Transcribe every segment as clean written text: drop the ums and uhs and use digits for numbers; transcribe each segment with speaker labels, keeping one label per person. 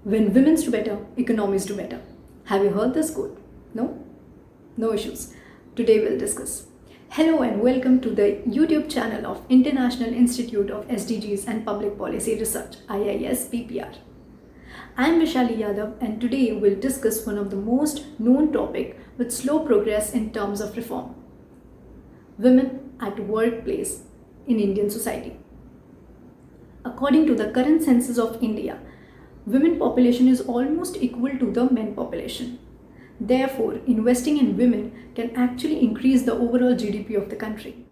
Speaker 1: When women do better, economies do better. Have you heard this quote? No? No issues. Today we'll discuss. Hello and welcome to the YouTube channel of International Institute of SDGs and Public Policy Research, IISPPR. I am Vaishali Yadav and today we'll discuss one of the most known topic with slow progress in terms of reform. Women at workplace in Indian society. According to the current census of India, women population is almost equal to the men population. Therefore, investing in women can actually increase the overall GDP of the country.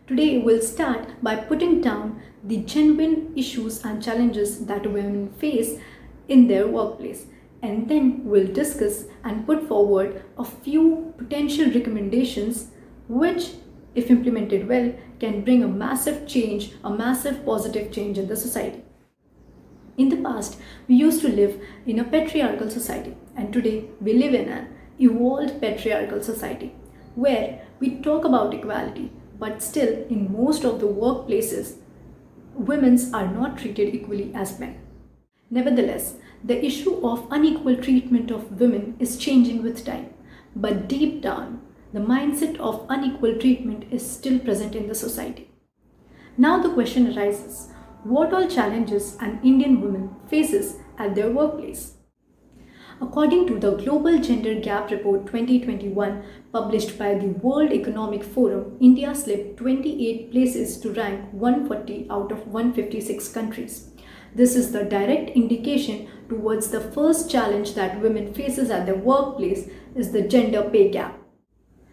Speaker 1: Today, we'll start by putting down the genuine issues and challenges that women face in their workplace, and then we'll discuss and put forward a few potential recommendations which, if implemented well, can bring a massive change, a massive positive change in the society. In the past, we used to live in a patriarchal society, and today we live in an evolved patriarchal society where we talk about equality, but still in most of the workplaces, women are not treated equally as men. Nevertheless, the issue of unequal treatment of women is changing with time, but deep down, the mindset of unequal treatment is still present in the society. Now the question arises, what all challenges an Indian woman faces at their workplace? According to the Global Gender Gap Report 2021 published by the World Economic Forum, India slipped 28 places to rank 140 out of 156 countries. This is the direct indication towards the first challenge that women faces at their workplace is the gender pay gap.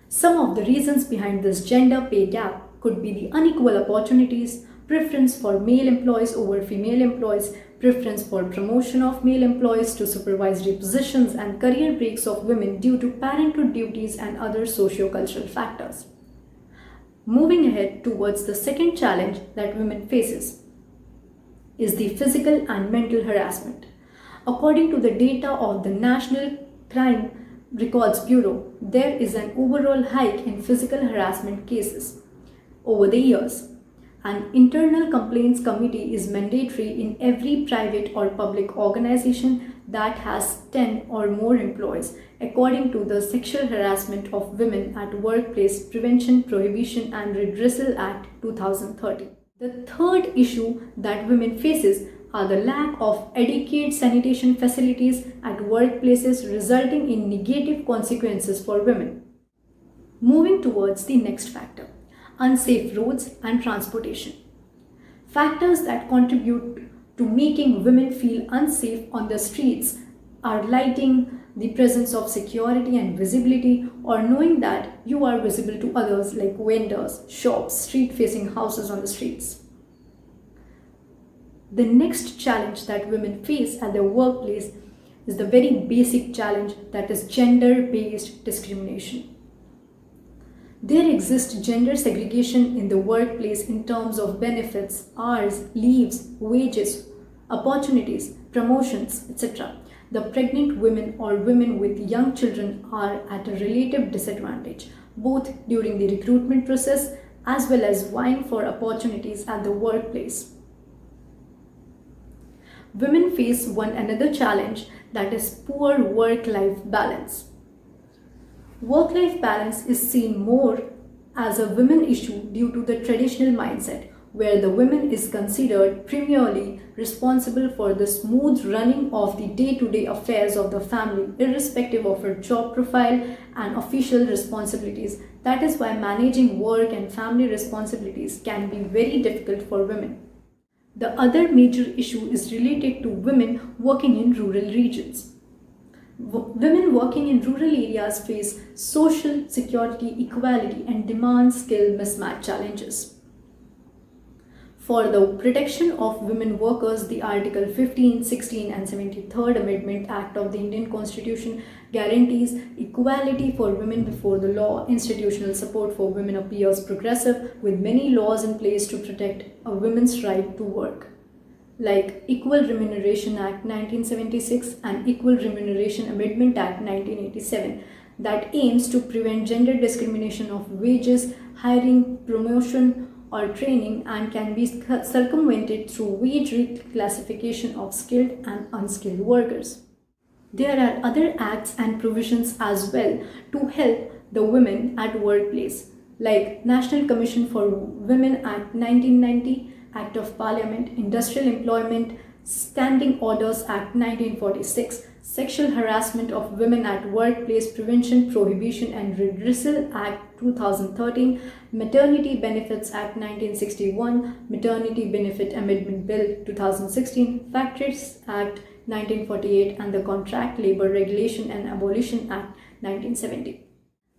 Speaker 1: Some of the reasons behind this gender pay gap could be the unequal opportunities, preference for male employees over female employees, preference for promotion of male employees to supervisory positions, and career breaks of women due to parenthood duties and other socio-cultural factors. Moving ahead towards the second challenge that women faces is the physical and mental harassment. According to the data of the National Crime Records Bureau, there is an overall hike in physical harassment cases. Over the years, an internal complaints committee is mandatory in every private or public organization that has 10 or more employees, according to the Sexual Harassment of Women at Workplace Prevention, Prohibition and Redressal Act 2013. The third issue that women faces are the lack of adequate sanitation facilities at workplaces, resulting in negative consequences for women. Moving towards the next factor, unsafe roads and transportation. Factors that contribute to making women feel unsafe on the streets are lighting, the presence of security and visibility, or knowing that you are visible to others like vendors, shops, street-facing houses on the streets. The next challenge that women face at their workplace is the very basic challenge, that is gender-based discrimination. There exists gender segregation in the workplace in terms of benefits, hours, leaves, wages, opportunities, promotions, etc. The pregnant women or women with young children are at a relative disadvantage, both during the recruitment process as well as vying for opportunities at the workplace. Women face one another challenge, that is poor work-life balance. Work-life balance is seen more as a women issue due to the traditional mindset, where the woman is considered primarily responsible for the smooth running of the day-to-day affairs of the family, irrespective of her job profile and official responsibilities. That is why managing work and family responsibilities can be very difficult for women. The other major issue is related to women working in rural regions. Women working in rural areas face social security, equality, and demand skill mismatch challenges. For the protection of women workers, the Article 15, 16 and 73rd Amendment Act of the Indian Constitution guarantees equality for women before the law. Institutional support for women appears progressive, with many laws in place to protect a woman's right to work, like Equal Remuneration Act 1976 and Equal Remuneration Amendment Act 1987, that aims to prevent gender discrimination of wages, hiring, promotion, or training and can be circumvented through wage reclassification of skilled and unskilled workers. There are other acts and provisions as well to help the women at workplace, like National Commission for Women Act 1990, Act of Parliament, Industrial Employment Standing Orders Act 1946, Sexual Harassment of Women at Workplace Prevention, Prohibition and Redressal Act 2013, Maternity Benefits Act 1961, Maternity Benefit Amendment Bill 2016, Factories Act 1948 and the Contract Labour Regulation and Abolition Act 1970.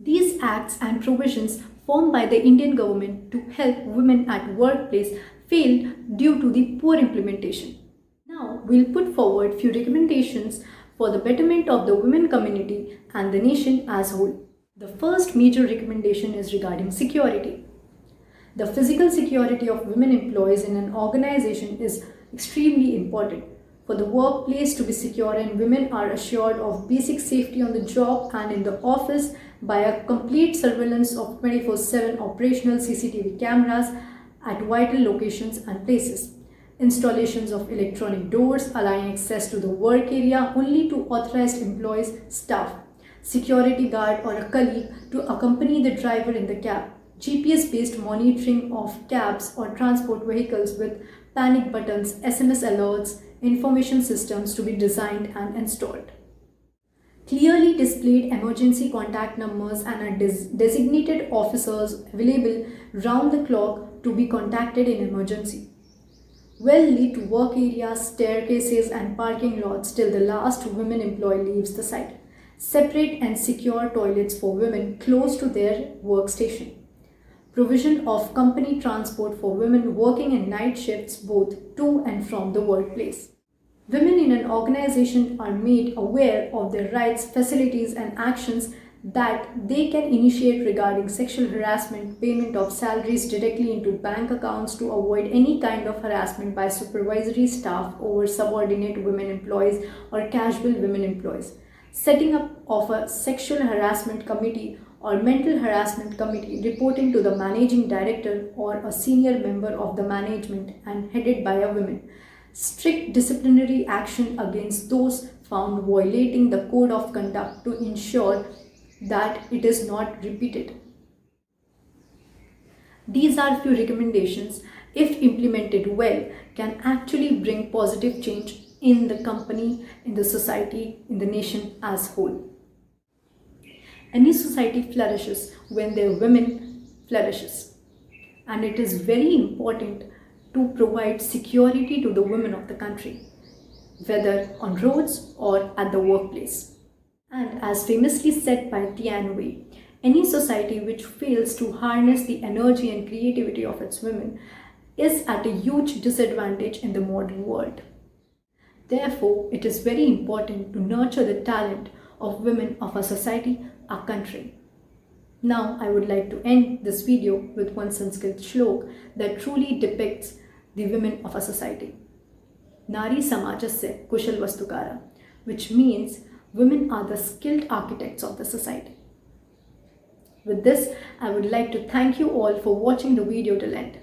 Speaker 1: These acts and provisions formed by the Indian government to help women at workplace failed due to the poor implementation. Now we'll put forward few recommendations for the betterment of the women community and the nation as a whole. The first major recommendation is regarding security. The physical security of women employees in an organization is extremely important. For the workplace to be secure, and women are assured of basic safety on the job and in the office by a complete surveillance of 24/7 operational CCTV cameras at vital locations and places. Installations of electronic doors allowing access to the work area only to authorized employees, staff, security guard or a colleague to accompany the driver in the cab. GPS-based monitoring of cabs or transport vehicles with panic buttons, SMS alerts, information systems to be designed and installed. Clearly displayed emergency contact numbers and are designated officers available round the clock to be contacted in emergency. Well-lit work areas, staircases and parking lots till the last women employee leaves the site. Separate and secure toilets for women close to their workstation. Provision of company transport for women working in night shifts both to and from the workplace. Women in an organization are made aware of their rights, facilities and actions that they can initiate regarding sexual harassment, payment of salaries directly into bank accounts to avoid any kind of harassment by supervisory staff over subordinate women employees or casual women employees. Setting up of a sexual harassment committee or mental harassment committee reporting to the managing director or a senior member of the management and headed by a woman. Strict disciplinary action against those found violating the code of conduct to ensure that it is not repeated. These are few recommendations, if implemented well, can actually bring positive change in the company, in the society, in the nation as a whole. Any society flourishes when their women flourishes, and it is very important to provide security to the women of the country, whether on roads or at the workplace. And as famously said by Tian Wei, any society which fails to harness the energy and creativity of its women is at a huge disadvantage in the modern world. Therefore, it is very important to nurture the talent of women of our society, our country. Now, I would like to end this video with one Sanskrit shlok that truly depicts the women of our society. Nari samajasya kushal vastukara, which means women are the skilled architects of the society. With this, I would like to thank you all for watching the video till end.